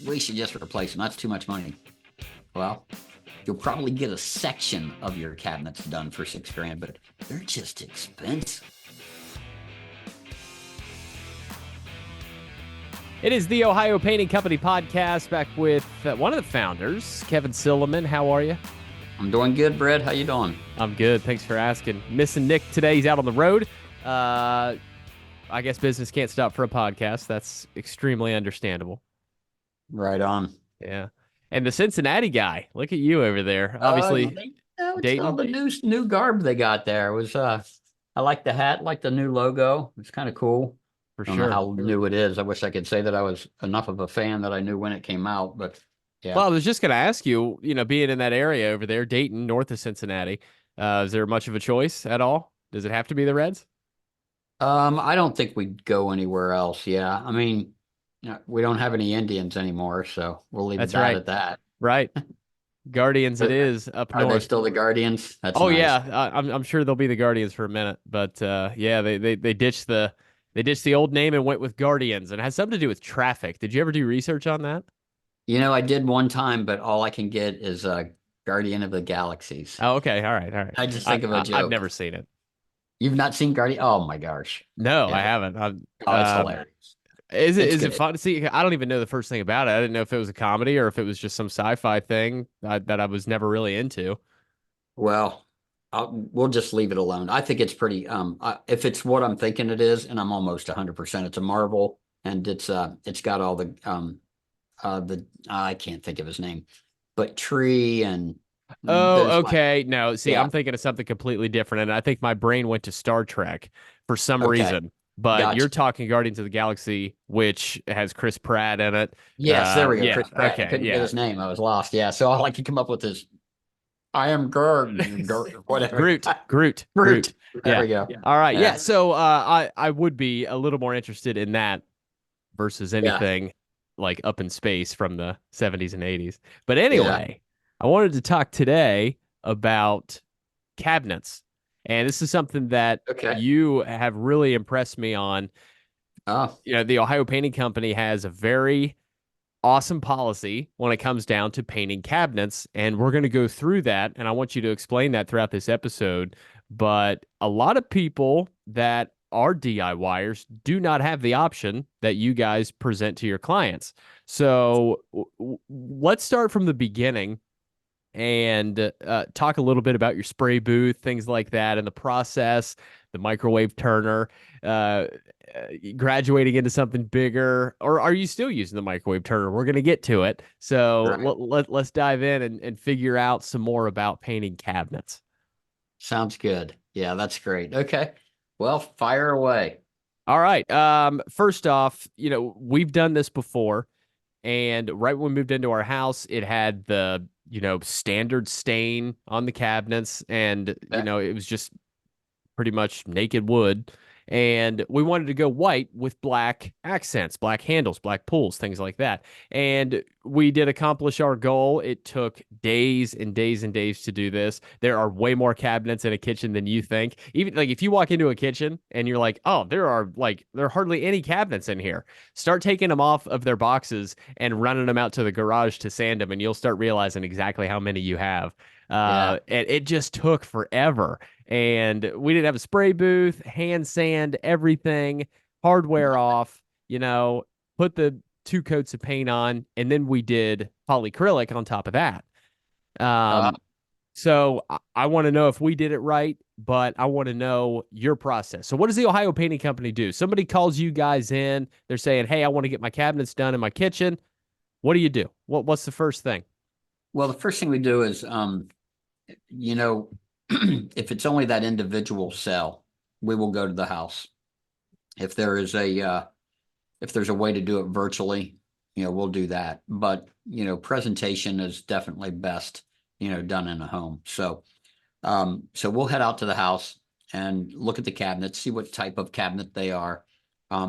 we should just replace them. That's too much money. Well, you'll probably get a section of your cabinets done for $6,000, but they're just expensive. It is the Ohio Painting Company podcast, back with one of the founders, Kevin Sillaman. How are you? I'm doing good, Brett. How you doing? I'm good. Thanks for asking. Missing Nick today. He's out on the road. I guess business can't stop for a podcast. That's extremely understandable. Right on. Yeah. And the Cincinnati guy. Look at you over there. Obviously, it's all the new garb they got there. It was I like the hat, like the new logo. It's kind of cool. For I don't sure. know how new it is. I wish I could say that I was enough of a fan that I knew when it came out, but yeah. Well, I was just going to ask you, being in that area over there, Dayton, north of Cincinnati, is there much of a choice at all? Does it have to be the Reds? I don't think we'd go anywhere else. Yeah. I mean, we don't have any Indians anymore, so we'll leave That's that right. at that. Right. Guardians it is up Are north. they still the Guardians? That's Oh nice. yeah, I'm sure they'll be the Guardians for a minute, but yeah, they ditched the old name and went with Guardians, and it has something to do with traffic. Did you ever do research on that? I did one time, but all I can get is Guardian of the Galaxies. Oh, okay, all right. I just think of a joke. I've never seen it. You've not seen Guardian? Oh my gosh. No, Yeah. I haven't. It's hilarious. Is It's it good. fun to see? I don't even know the first thing about it. I didn't know if it was a comedy or if it was just some sci-fi thing that I was never really into. Well, we'll just leave it alone. I think it's pretty. If it's what I'm thinking it is, and I'm almost 100%, it's a Marvel, and it's got all the I can't think of his name, but Tree and Oh, okay. No, see, Yeah. I'm thinking of something completely different, and I think my brain went to Star Trek for some Okay. reason. But Gotcha. you're talking Guardians of the Galaxy, which has Chris Pratt in it. Yes, there we go. Yeah, Chris Pratt. I okay, couldn't yeah. get his name. I was lost. Yeah, so all I could come up with is I am whatever. Groot. There Yeah. we go. All right. Yeah. Yeah. So I would be a little more interested in that versus anything like up in space from the 70s and 80s. But anyway, I wanted to talk today about cabinets. And this is something that you have really impressed me on. Oh, The Ohio Painting Company has a very awesome policy when it comes down to painting cabinets, and we're going to go through that, and I want you to explain that throughout this episode. But a lot of people that are DIYers do not have the option that you guys present to your clients. So let's start from the beginning and talk a little bit about your spray booth, things like that, and the process, the microwave turner, graduating into something bigger, or are you still using the microwave turner? We're going to get to it. So let's dive in and figure out some more about painting cabinets. sounds good. Yeah, that's great. Okay. Well, fire away. All right. First off, we've done this before, and right when we moved into our house, it had the standard stain on the cabinets, and it was just pretty much naked wood, and we wanted to go white with black accents, black handles, black pulls, things like that. And we did accomplish our goal. It took days and days and days to do this. There are way more cabinets in a kitchen than you think. Even like if you walk into a kitchen and you're like, oh, there are hardly any cabinets in here. Start taking them off of their boxes and running them out to the garage to sand them, and you'll start realizing exactly how many you have. And it just took forever. And we didn't have a spray booth, hand sand, everything, hardware off, put the 2 coats of paint on, and then we did polyacrylic on top of that. So I want to know if we did it right, but I want to know your process. So what does the Ohio Painting Company do? Somebody calls you guys in. They're saying, hey, I want to get my cabinets done in my kitchen. What do you do? What's the first thing? Well, the first thing we do is, if it's only that individual cell, we will go to the house. If there's a way to do it virtually, we'll do that. But, presentation is definitely best, done in a home. So we'll head out to the house and look at the cabinets, see what type of cabinet they are.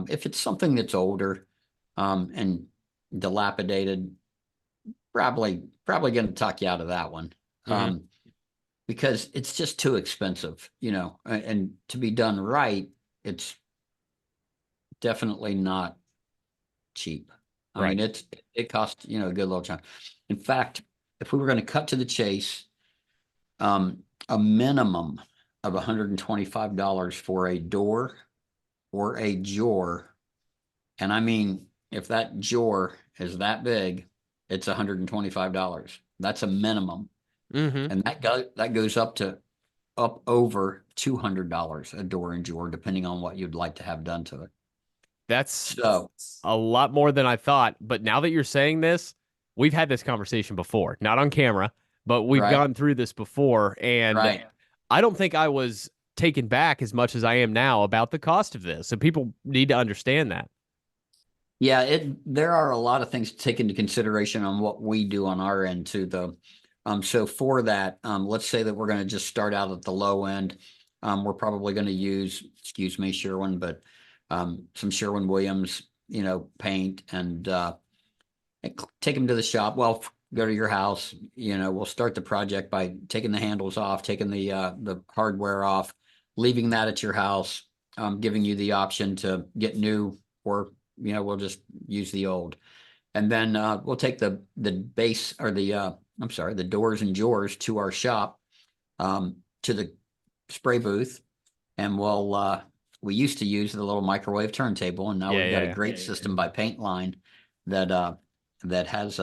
If it's something that's older, and dilapidated, probably going to talk you out of that one. Because it's just too expensive, and to be done right, it's definitely not cheap. I mean, it costs, a good little chunk. In fact, if we were going to cut to the chase, a minimum of $125 for a door or a drawer. And I mean, if that drawer is that big, it's $125. That's a minimum. Mm-hmm. And that goes up over $200 a door and drawer, depending on what you'd like to have done to it. That's So, a lot more than I thought. But now that you're saying this, we've had this conversation before, not on camera, but we've right, gone through this before. And right. I don't think I was taken back as much as I am now about the cost of this. So people need to understand that. Yeah, there are a lot of things to take into consideration on what we do on our end too, though. So for that, let's say that we're going to just start out at the low end. We're probably going to use, excuse me, Sherwin, but some Sherwin-Williams, paint and take them to the shop. Well, go to your house. We'll start the project by taking the handles off, taking the hardware off, leaving that at your house, giving you the option to get new, or we'll just use the old. And then we'll take the base, or I'm sorry, the doors and drawers to our shop, to the spray booth, and we used to use the little microwave turntable, and now Yeah, we've got yeah, a yeah. great system by Paint Line that has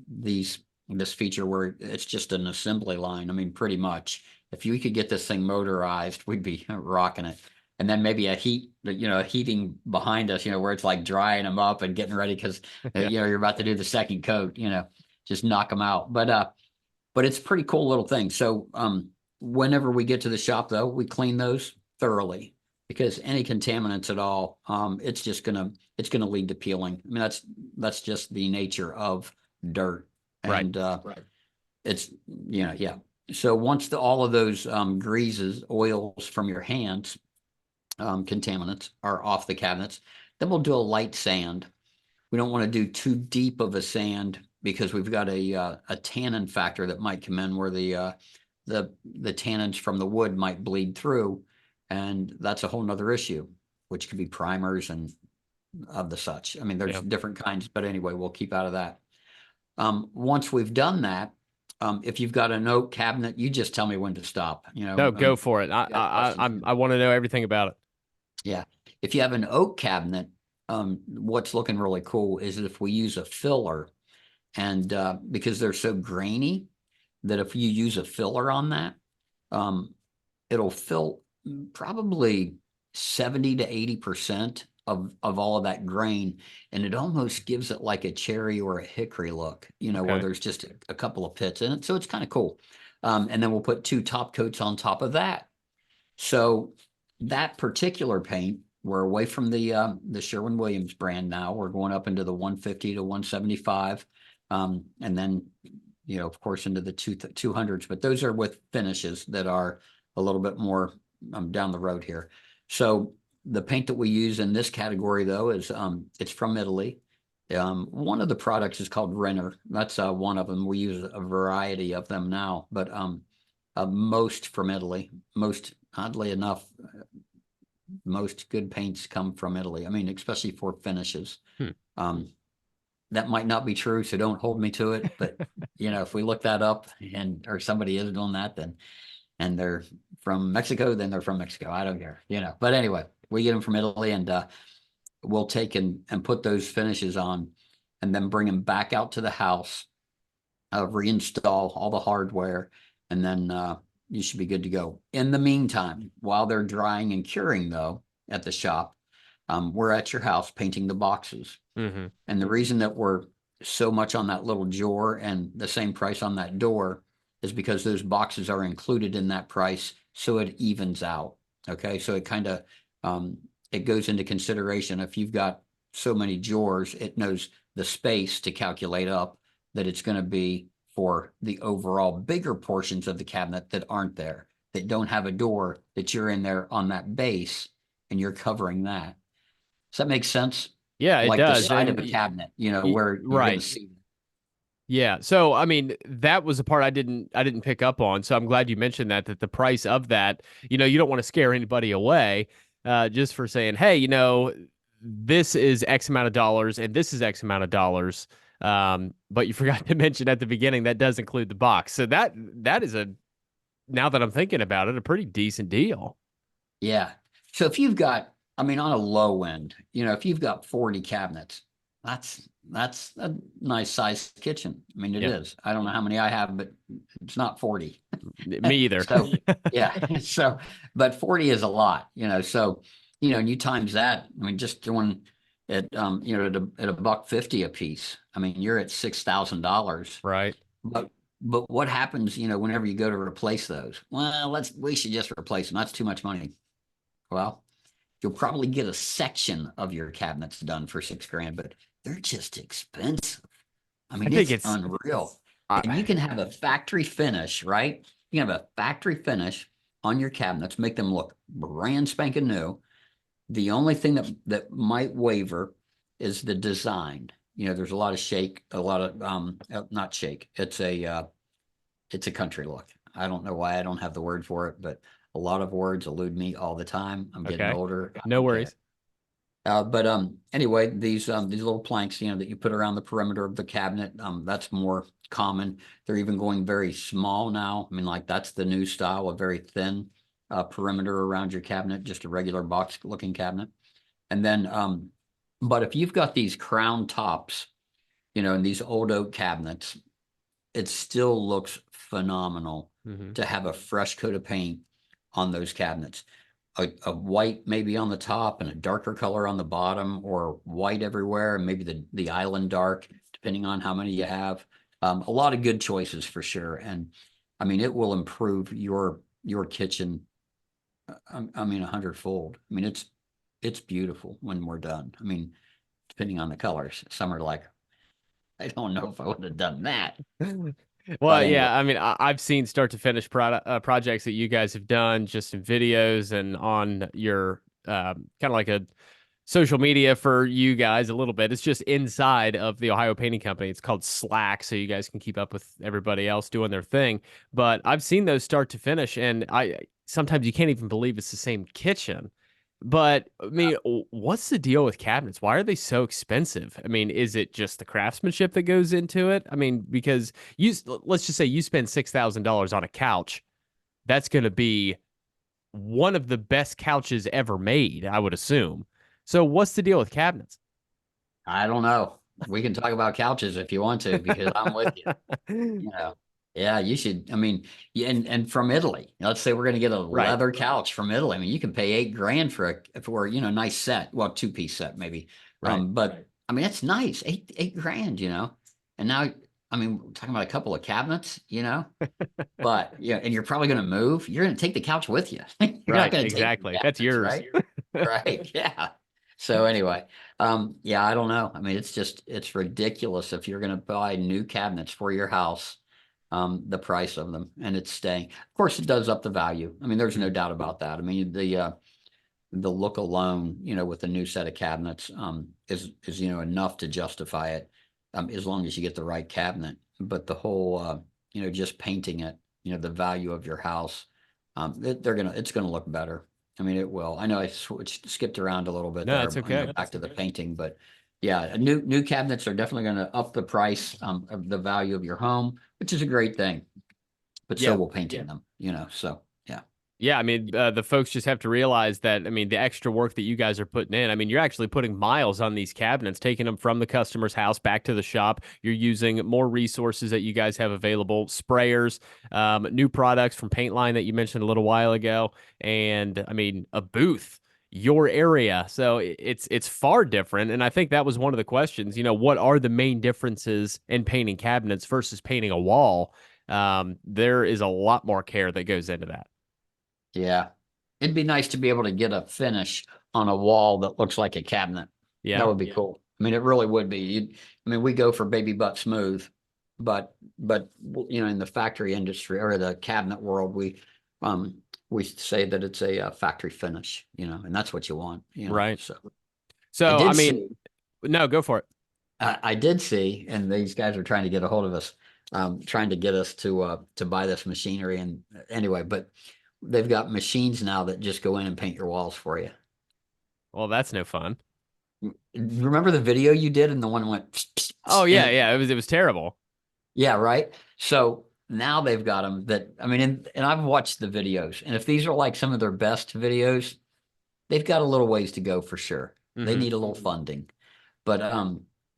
this feature where it's just an assembly line. I mean, pretty much. If you could get this thing motorized, we'd be rocking it. And then maybe a heating behind us, where it's like drying them up and getting ready because Yeah. you're about to do the second coat, just knock them out. But it's a pretty cool little thing. So whenever we get to the shop, though, we clean those thoroughly, because any contaminants at all, it's gonna lead to peeling. I mean, that's just the nature of dirt, Right. and it's yeah. So once all of those greases, oils from your hands, contaminants are off the cabinets, then we'll do a light sand. We don't want to do too deep of a sand, because we've got a tannin factor that might come in where the tannins from the wood might bleed through, and that's a whole nother issue, which could be primers and of the such. I mean, there's Yeah. different kinds, but anyway, we'll keep out of that. Once we've done that, if you've got an oak cabinet, you just tell me when to stop. No, go for it. Got questions? I want to know everything about it. Yeah. If you have an oak cabinet, what's looking really cool is if we use a filler, and because they're so grainy, that if you use a filler on that, um, it'll fill probably 70 to 80% of all of that grain, and it almost gives it like a cherry or a hickory look, where Okay. there's just a couple of pits in it. So it's kind of cool. And then we'll put 2 top coats on top of that. So that particular paint, we're away from the Sherwin-Williams brand now. We're going up into the 150 to 175, and then of course, into the 200s. But those are with finishes that are a little bit more down the road here. So the paint that we use in this category, though, is it's from Italy. One of the products is called Renner. That's one of them. We use a variety of them now, but most from Italy. Most, oddly enough, most good paints come from Italy. I mean, especially for finishes. Hmm. That might not be true, so don't hold me to it. But if we look that up, or somebody is doing that, then and they're from Mexico, then they're from Mexico. I don't care. But anyway, we get them from Italy, and we'll take and put those finishes on, and then bring them back out to the house, reinstall all the hardware, and then you should be good to go. In the meantime, while they're drying and curing, though, at the shop, we're at your house painting the boxes. Mm-hmm. And the reason that we're so much on that little drawer and the same price on that door is because those boxes are included in that price, so it evens out. Okay, so it kind of it goes into consideration. If you've got so many drawers, it knows the space to calculate up that it's going to be for the overall bigger portions of the cabinet that aren't there, that don't have a door, that you're in there on that base and you're covering that. Does that make sense? Yeah, it Like the does. side of And a cabinet, where you're going to right. see. Yeah. So I mean, that was a part I didn't pick up on. So I'm glad you mentioned that the price of that, you don't want to scare anybody away, just for saying, hey, this is X amount of dollars and this is X amount of dollars. But you forgot to mention at the beginning that does include the box. So that is a now that I'm thinking about it, a pretty decent deal. Yeah. So if you've got, I mean, on a low end, if you've got 40 cabinets, that's a nice sized kitchen. I mean, it Yeah, is. I don't know how many I have, but it's not 40. me either. So yeah. So, but 40 is a lot, so, and you times that, I mean, just doing it, at a buck 50 a piece. I mean, you're at $6,000. Right. But but what happens, whenever you go to replace those? Well, we should just replace them. That's too much money. Well, you'll probably get a section of your cabinets done for 6 grand, but they're just expensive. I I mean, think it's it's unreal. And you I, can have a factory finish, right? You can have a factory finish on your cabinets, make them look brand spanking new. The only thing that might waver is the design. There's a lot of shake, a lot of not shake. It's a country look. I don't know why I don't have the word for it, but a lot of words elude me all the time. I'm getting okay. older. I No don't care. worries. But anyway, these little planks, that you put around the perimeter of the cabinet, that's more common. They're even going very small now. I mean, like that's the new style, a very thin perimeter around your cabinet, just a regular box looking cabinet. And then, but if you've got these crown tops, in these old oak cabinets, it still looks phenomenal Hmm. to have a fresh coat of paint on those cabinets. A white maybe on the top and a darker color on the bottom, or white everywhere, and maybe the island dark, depending on how many you have. A lot of good choices for sure. And I mean, it will improve your kitchen. I mean, 100-fold. I mean, it's beautiful when we're done. I mean, depending on the colors. Some are like, I don't know if I would have done that. Well, But anyway, yeah, I mean, I've seen start to finish projects that you guys have done just in videos and on your kind of like a social media for you guys a little bit. It's just inside of the Ohio Painting Company. It's called Slack, so you guys can keep up with everybody else doing their thing. But I've seen those start to finish, and I sometimes you can't even believe it's the same kitchen. But I mean, what's the deal with cabinets? Why are they so expensive? I mean, is it just the craftsmanship that goes into it? I mean, because let's just say you spend $6,000 on a couch, that's going to be one of the best couches ever made, I would assume. So what's the deal with cabinets? I don't know. We can talk about couches if you want to, because I'm with you. You know, yeah, you should. I mean, yeah, and from Italy. Let's say we're going to get a Right, leather couch from Italy. I mean, you can pay 8 grand for a nice set. Well, two-piece set maybe. right. But I mean, it's nice. Eight grand. And now, I mean, we're talking about a couple of cabinets. But yeah, and you're probably going to move. You're going to take the couch with you. You're not Right, going to take the exactly. That's cabinets, yours. right? Right. Yeah. So anyway, yeah, I don't know. I mean, it's ridiculous if you're going to buy new cabinets for your house, the price of them, and it's staying. Of course, it does up the value. I mean, there's no Mhm. doubt about that. I mean, the look alone, with a new set of cabinets, is enough to justify it, as long as you get the right cabinet. But the whole, just painting it, the value of your house, it's gonna look better. I mean, it will. I know I skipped around a little bit No, there, that's okay. back to the painting, but yeah, new cabinets are definitely going to up the price, of the value of your home, which is a great thing. But so Yeah. will painting them, So yeah, Yeah, I mean, the folks just have to realize that, I mean, the extra work that you guys are putting in, I mean, you're actually putting miles on these cabinets, taking them from the customer's house back to the shop. You're using more resources that you guys have available, sprayers, new products from Paint Line that you mentioned a little while ago, and I mean, a booth, your area. So it's far different. And I think that was one of the questions, what are the main differences in painting cabinets versus painting a wall? There is a lot more care that goes into that. yeah. It'd be nice to be able to get a finish on a wall that looks like a cabinet. That Yeah. would be cool. I mean, it really would be. I mean, we go for baby butt smooth, but in the factory industry or the cabinet world, we say that it's a, factory finish, and that's what you want. Right. So I So, I did mean, see, no, go for it. I did see, and these guys are trying to get a hold of us, trying to get us to buy this machinery. And anyway, but they've got machines now that just go in and paint your walls for you. Well, that's no fun. Remember the video you did and the one went, pss, pss, Oh pss, yeah, yeah, it was terrible. yeah, right. So now they've got them that, I mean, and I've watched the videos, and if these are like some of their best videos, they've got a little ways to go for sure. They Hmm. need a little funding, but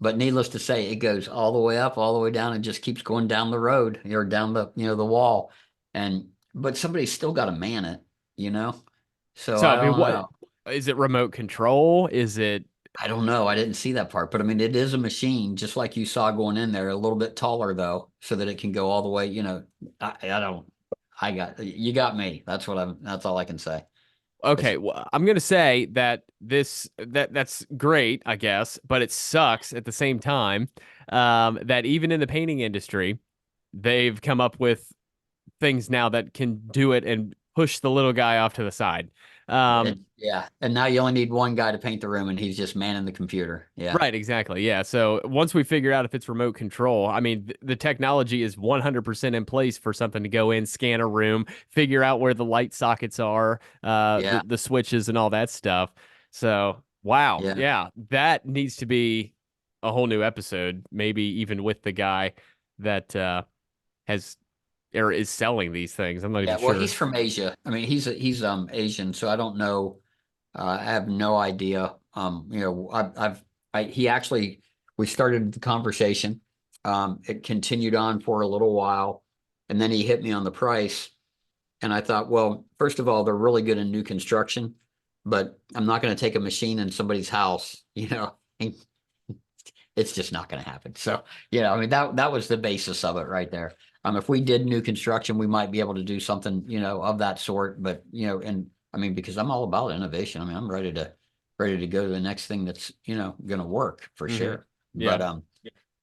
but needless to say, it goes all the way up, all the way down, and just keeps going down the road or down the the wall, and but somebody's still got to man it, you know. So So I I mean, don't what know. is it? Remote control? Is it? I don't know. I didn't see that part, but I mean, it is a machine, just like you saw going in there, a little bit taller though, so that it can go all the way. I don't. I got you. Got me. That's what I'm. That's all I can say. It's Okay, well, I'm gonna say that that's great, I guess, but it sucks at the same time. That even in the painting industry, they've come up with things now that can do it and push the little guy off to the side. Um, yeah. And now you only need one guy to paint the room, and he's just manning the computer. Yeah. right, exactly. Yeah. So once we figure out if it's remote control, I mean, the technology is 100% in place for something to go in, scan a room, figure out where the light sockets are, Yeah. the switches and all that stuff. So, wow. Yeah. Yeah, that needs to be a whole new episode, maybe even with the guy that has or is selling these things. I'm not even Yeah. Well, sure. he's from Asia. I mean, he's Asian, so I don't know. I have no idea. He actually, we started the conversation. It continued on for a little while, and then he hit me on the price. And I thought, well, first of all, they're really good in new construction, but I'm not going to take a machine in somebody's house, and it's just not going to happen. So, I mean, that was the basis of it right there. If we did new construction, we might be able to do something, of that sort. But and I mean, because I'm all about innovation. I mean, I'm ready to go to the next thing that's going to work for Hmm. sure. Yeah.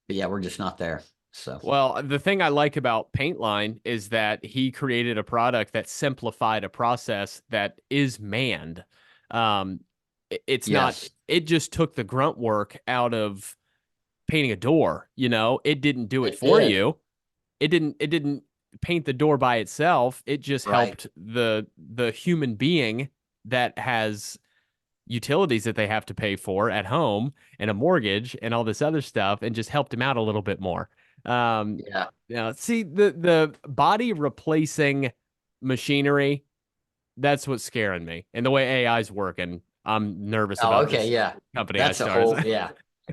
But yeah, we're just not there. So Well, the thing I like about Paintline is that he created a product that simplified a process that is manned. It's not, yes, it just took the grunt work out of painting a door, It didn't do it it for did. you. It didn't paint the door by itself. It just Right. helped the human being that has utilities that they have to pay for at home and a mortgage and all this other stuff and just helped him out a little bit more. Yeah. See the body replacing machinery, that's what's scaring me. And the way AI is working, I'm nervous Oh, about okay. this Yeah. company I That's a started. whole. Yeah.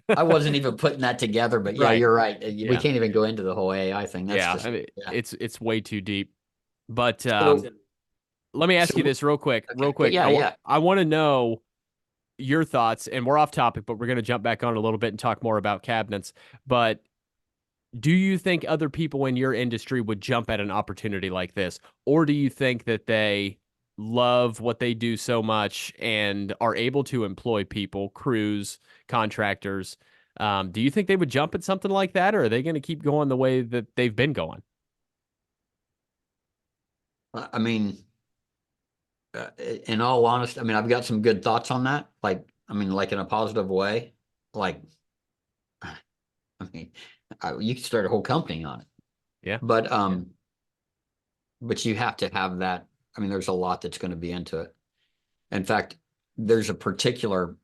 I wasn't even putting that together, but yeah, Right. you're right. We Yeah. can't even go into the whole AI thing. That's Yeah. I just, mean, yeah. it's way too deep. But So, let me ask you so, this real quick, real okay. quick. Yeah, yeah. I want to know your thoughts, and we're off topic, but we're going to jump back on a little bit and talk more about cabinets. But do you think other people in your industry would jump at an opportunity like this? Or do you think that they love what they do so much and are able to employ people, crews, contractors? Do you think they would jump at something like that, or are they going to keep going the way that they've been going? I mean, in all honesty, I mean, I've got some good thoughts on that. Like, I mean, like in a positive way. Like, I mean, you could start a whole company on it, Yeah. but but you have to have that. I mean, there's a lot that's going to be into it. In fact, there's a particular.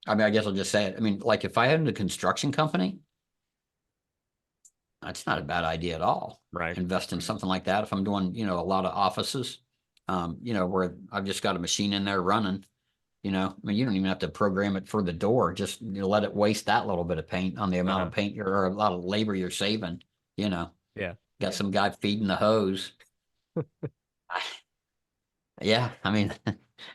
I mean, I guess I'll just say it. I mean, like if I had a construction company, that's not a bad idea at all. Right. Invest in something like that. If I'm doing, a lot of offices, where I've just got a machine in there running, I mean, you don't even have to program it for the door. Just let it waste that little bit of paint on the amount Uh-huh. of paint or a lot of labor you're saving, you know, Yeah. got some guy feeding the hose. Yeah. I mean,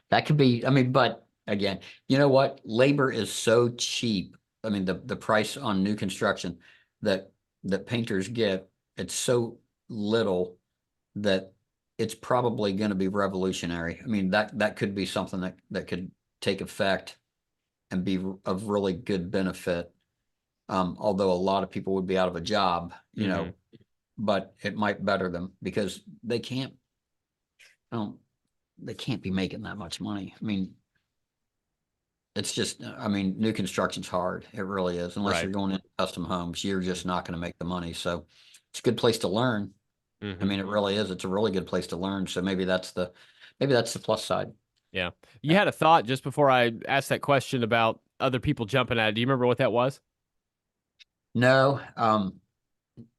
that could be, I mean, but again, you know what? Labor is so cheap. I mean, the price on new construction that painters get, it's so little that it's probably going to be revolutionary. I mean, that could be something that could take effect and be of really good benefit. Although a lot of people would be out of a job, Hmm. but it might better them because um, they can't be making that much money. I mean, it's just, I mean, new construction's hard. It really is. Unless Right. you're going into custom homes, you're just not going to make the money. So it's a good place to learn. I Hmm. mean, it really is. It's a really good place to learn. So maybe that's the plus side. Yeah. You had a thought just before I asked that question about other people jumping at it. Do you remember what that was? No,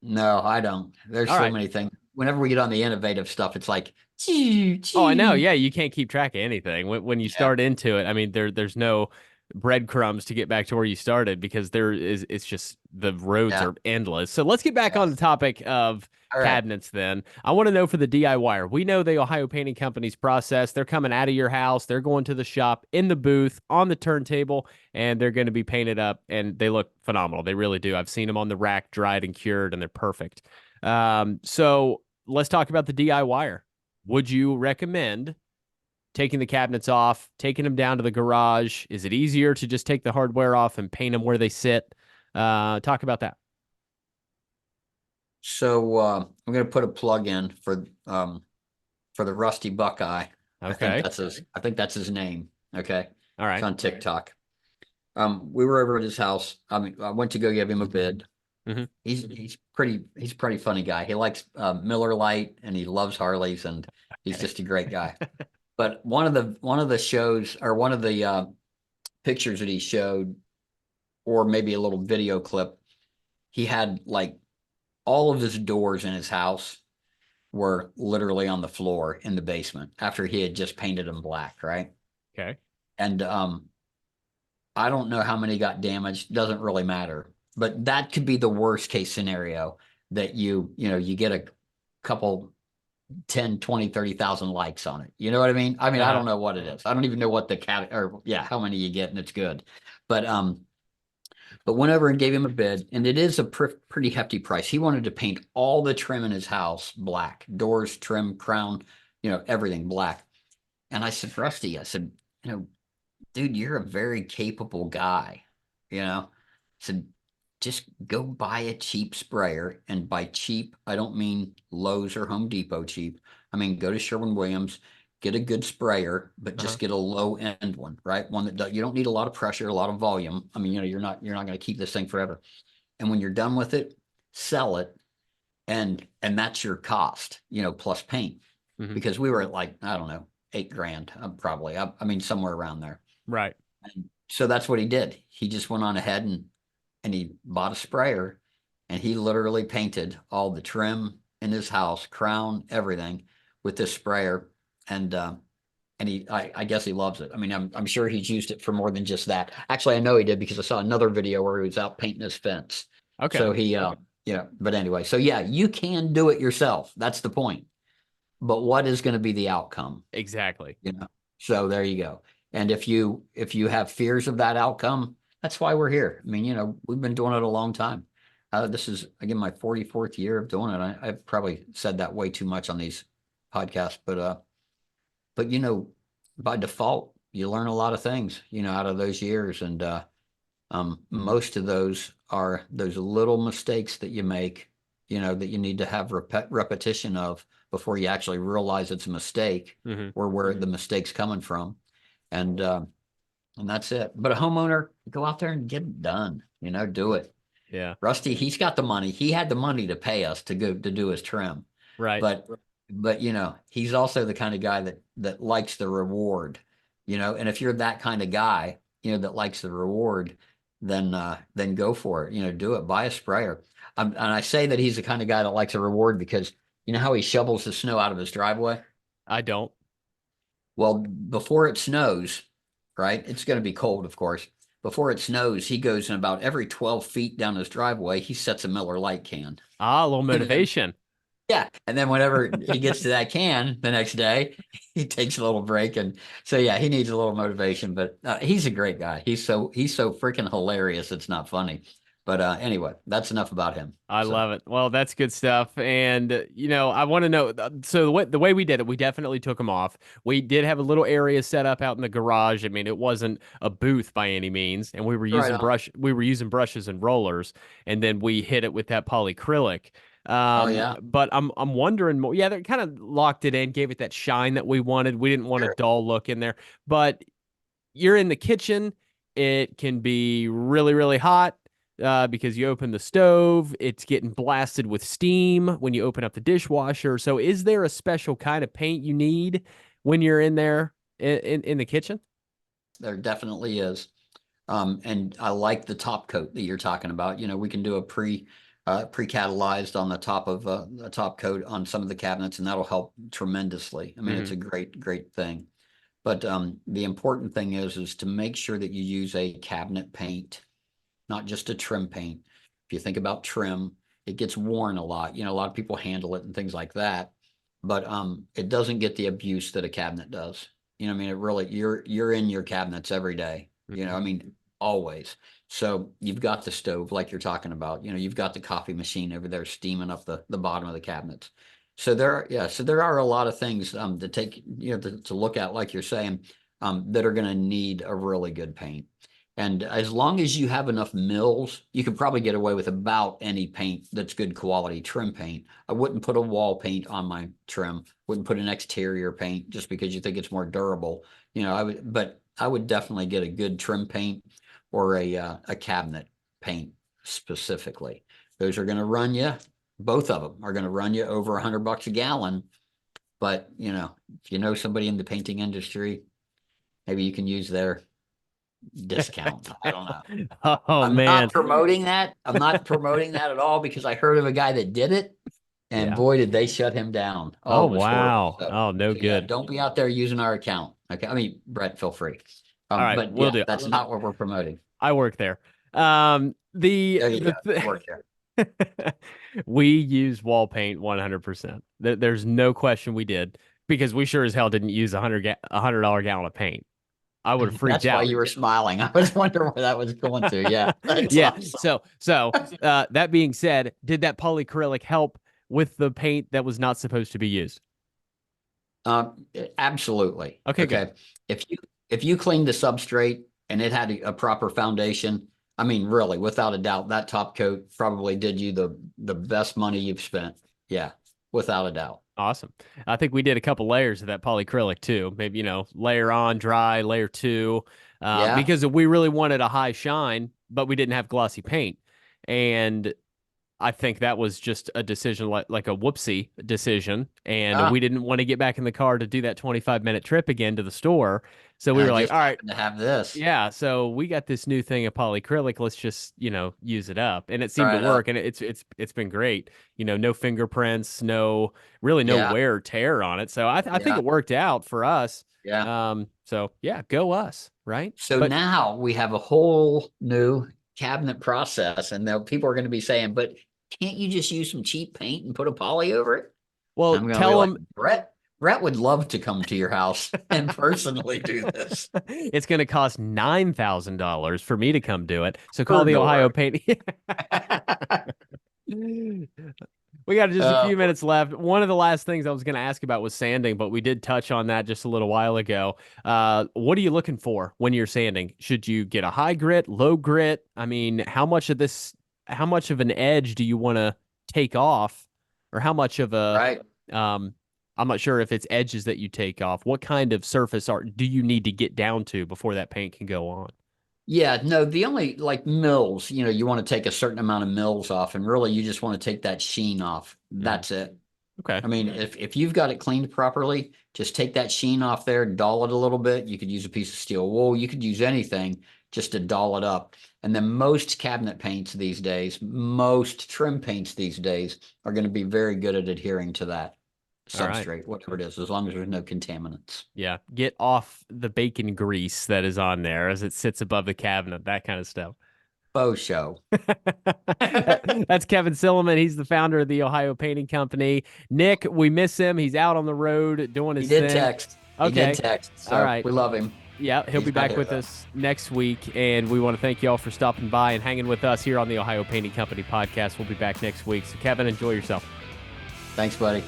no, I don't. There's All so right. many things. Whenever we get on the innovative stuff, it's like, choo, Oh, I know. choo. Yeah, you can't keep track of anything. When you Yeah, start into it, I mean, there's no breadcrumbs to get back to where you started because it's just the roads yeah, are endless. So let's get back yeah. on the topic of All right. cabinets then. I want to know for the DIYer. We know the Ohio Painting Company's process. They're coming out of your house, they're going to the shop in the booth on the turntable, and they're going to be painted up and they look phenomenal. They really do. I've seen them on the rack dried and cured and they're perfect. So let's talk about the DIYer. Would you recommend taking the cabinets off, taking them down to the garage? Is it easier to just take the hardware off and paint them where they sit? Talk about that. So I'm going to put a plug in for the Rusty Buckeye. Okay. I think that's his name. Okay. All It's right. on TikTok. We were over at his house. I mean, I went to go give him a bid. Mm-hmm. He's a pretty funny guy. He likes Miller Lite and he loves Harleys and he's Okay. just a great guy. But one of the shows or one of the pictures that he showed, or maybe a little video clip, he had like all of his doors in his house were literally on the floor in the basement after he had just painted them black, right? Okay. And I don't know how many got damaged, doesn't really matter. But that could be the worst case scenario that you get a couple 10, 20, 30,000 likes on it. You know what I mean? I mean, I Uh-huh. don't know what it is. I don't even know what the cat or yeah, how many you get and it's good. But went over and gave him a bid, and it is a pretty hefty price. He wanted to paint all the trim in his house black, doors, trim, crown, everything black. And I said, Rusty, I said, dude, you're a very capable guy. I said, just go buy a cheap sprayer. And by cheap, I don't mean Lowe's or Home Depot cheap. I mean, go to Sherwin-Williams, get a good sprayer, but Uh-huh. just get a low end one, right? One that you don't need a lot of pressure, a lot of volume. I mean, you're not going to keep this thing forever. And when you're done with it, sell it, and that's your cost, plus paint. Mm-hmm. Because we were at like, I don't know, 8 grand, probably. I mean, somewhere around there. Right. And so that's what he did. He just went on ahead and he bought a sprayer and he literally painted all the trim in his house, crown, everything with this sprayer. And I guess he loves it. I mean, I'm sure he's used it for more than just that. Actually, I know he did because I saw another video where he was out painting his fence. Okay. So yeah, but anyway, so yeah, you can do it yourself. That's the point. But what is going to be the outcome? Exactly. you know so there you go. And if you have fears of that outcome, that's why we're here. I mean, we've been doing it a long time. This is again my 44th year of doing it. I've probably said that way too much on these podcasts, but by default you learn a lot of things out of those years. And most of those are those little mistakes that you make, that you need to have repetition of before you actually realize it's a mistake Mm-hmm. or where the mistake's coming from. And that's it. But a homeowner, go out there and get it done, do it. Yeah. Rusty, he's got the money. He had the money to pay us to go to do his trim. Right. But he's also the kind of guy that likes the reward, and if you're that kind of guy, that likes the reward, then go for it. Do it. Buy a sprayer. And I say that he's the kind of guy that likes a reward because you know how he shovels the snow out of his driveway? I don't. Well, before it snows, right? It's going to be cold, of course. Before it snows, he goes in about every 12 feet down his driveway, he sets a Miller Lite can. Ah, a little And then motivation. yeah, and then whenever he gets to that can the next day, he takes a little break, and so yeah, he needs a little motivation. But he's a great guy. He's so freaking hilarious. It's not funny. But anyway, that's enough about him. I So love it. Well, that's good stuff. And I want to know. So the way we did it, we definitely took them off. We did have a little area set up out in the garage. I mean, it wasn't a booth by any means, and we were right using on. brush. We were using brushes and rollers, and then we hit it with that polyacrylic. Oh yeah, But I'm wondering more. Yeah, they kind of locked it in, gave it that shine that we wanted. We didn't want a sure. dull look in there, but you're in the kitchen. It can be really, really hot because you open the stove. It's getting blasted with steam when you open up the dishwasher. So, is there a special kind of paint you need when you're in there? in the kitchen? There definitely is. And I like the top coat that you're talking about. We can do a pre-catalyzed on the top of the top coat on some of the cabinets, and that'll help tremendously. I mean, it's a great thing. But the important thing is to make sure that you use a cabinet paint, not just a trim paint. If you think about trim, it gets worn a lot. A lot of people handle it and things like that, but it doesn't get the abuse that a cabinet does. I mean, it really, you're in your cabinets every day. I mean, always. So you've got the stove like you're talking about. You've got the coffee machine over there steaming up the bottom of the cabinets. So there are a lot of things to take, to look at, like you're saying, that are going to need a really good paint. And as long as you have enough mils, you could probably get away with about any paint that's good quality trim paint. I wouldn't put a wall paint on my trim, wouldn't put an exterior paint just because you think it's more durable. But I would definitely get a good trim paint or a cabinet paint specifically. Those are going to run you, both of them are going to run you over $100 a gallon. But, if you know somebody in the painting industry, maybe you can use their discount. I don't know. Oh I'm man. not promoting that. I'm not promoting that at all because I heard of a guy that did it, and Yeah. boy, did they shut him down. Oh it was horrible. wow. Oh, no Yeah, good. don't be out there using our account. Okay. I mean, Brett, feel free. All right, But will yeah, do. that's not what we're promoting. I work there. There you go. Work there. We use wall paint 100%. There's no question we did, because we sure as hell didn't use $100 gallon of paint. I would have freaked That's why out. you were smiling. I was wondering where that was going to. Yeah. That's Yeah. awesome. So that being said, did that polyacrylic help with the paint that was not supposed to be used? Absolutely. Okay, good. If you cleaned the substrate and it had a proper foundation, I mean, really, without a doubt, that top coat probably did you the best money you've spent. Yeah, without a doubt. Awesome. I think we did a couple layers of that polyacrylic too. Maybe, layer on, dry, layer two, Yeah. because we really wanted a high shine, but we didn't have glossy paint. And I think that was just a decision, like a whoopsie decision. And we didn't want to get back in the car to do that 25-minute trip again to the store. So we were like, just all right, happened to have this. yeah. So we got this new thing of polyacrylic. Let's just, use it up. And it seemed Try to it up. work. And it's been great. No fingerprints, no Yeah. wear or tear on it. So I think Yeah. it worked out for us. Yeah. So yeah, go us, right? So But now we have a whole new cabinet process, and now people are going to be saying, "But can't you just use some cheap paint and put a poly over it?" well, I'm going to be tell like, them Brett would love to come to your house and personally do this. it's going to cost $9,000 for me to come do it. So call Per the Ohio door. Paint. We got just a few minutes left. One of the last things I was going to ask about was sanding, but we did touch on that just a little while ago. What are you looking for when you're sanding? Should you get a high grit, low grit? I mean, how much of an edge do you want to take off, or how much of a, Right. I'm not sure if it's edges that you take off. What kind of surface do you need to get down to before that paint can go on? Yeah, no, the only like mills, you want to take a certain amount of mills off, and really you just want to take that sheen off. That's it. Okay. I mean, if you've got it cleaned properly, just take that sheen off there, dull it a little bit. You could use a piece of steel wool. You could use anything just to dull it up. And then most cabinet paints these days, most trim paints these days are going to be very good at adhering to that All right. substrate, whatever it is, as long as there's no contaminants. Yeah. Get off the bacon grease that is on there as it sits above the cabinet, that kind of stuff. Faux show. That's Kevin Sillaman. He's the founder of the Ohio Painting Company. Nick, we miss him. He's out on the road doing his thing. He did text. So all right. We love him. Yeah, he'll He's be back not with here, us next week. And we want to thank you all for stopping by and hanging with us here on the Ohio Painting Company podcast. We'll be back next week. So, Kevin, enjoy yourself. Thanks, buddy.